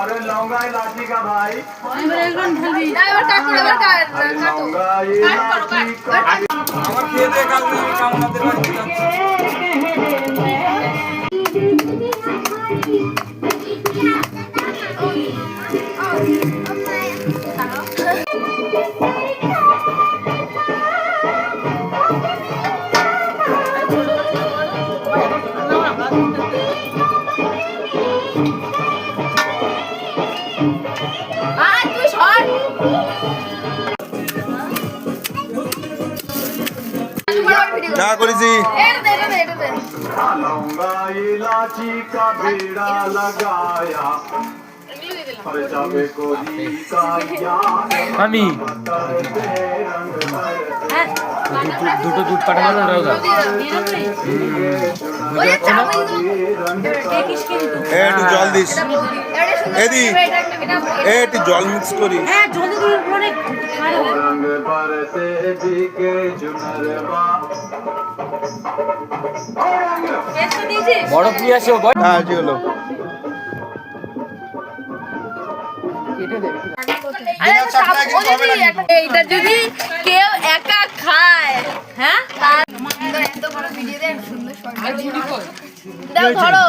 अरे लौंगा इलायची का भाई আমার খেয়ে দিয়ে কালকে আমি কামনাদের বাড়িতে যাচ্ছি। না করেছি लौंगा इलायची का बीड़ा लगाया अरे जावे कोई का यार আমি দুটো দুধ পাঠানো দাও একটু জল দিস এদি একটু জল মিক্স করি रंग बरसे बिके चुनरवा বরফ নিয়ে আসো হ্যাঁ জি হলো এইটা যদি কেউ একা খায় হ্যাঁ দাও ধরো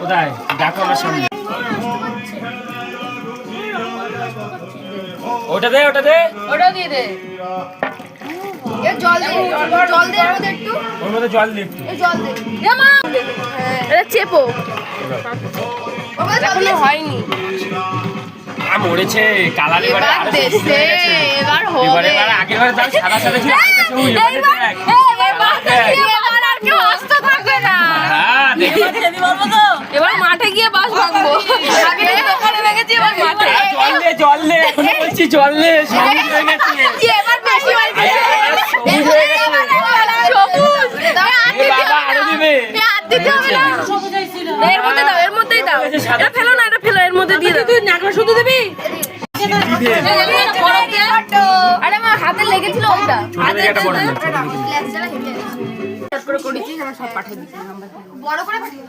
কোথায় দেখো আমার সামনে ওটা দে ওটা দিয়ে দে জল দে জল দে এর মধ্যে একটু ওর মধ্যে জল দে একটু জল দে মা এটা চেপো এখনো হয়নি মরেছে কালার এবারে আরো বেশি হয়ে গেছে এবার হবে এবার আগের বার দাও সাদা সাদা ছিল এবার আর কেউ আসতে থাকবে না হ্যাঁ দেখি এবার মাঠে গিয়ে বাস ভাঙবো আগে দোকানে ভেঙেছি এবার মাঠে জল দে এখনো বলছি জল দে সবুজ হয়ে গেছে এবার বেশি বাড়ছে সবুজ হয়ে গেছে সবুজ এ বাবা আরো দিবে হাত দিতে হবে না এর মধ্যে দাও এর মধ্যেই দাও এটা ফেলো না এটা ফেলো এর মধ্যে দিয়ে দাও তুই নাকলা শুধু দিবি আরে আমার হাতে লেগেছিল ওইটা ছোট থেকে একটা বড় দে করে করেছি আমরা সব পাঠিয়ে দিচ্ছি বড় করে পাঠিয়ে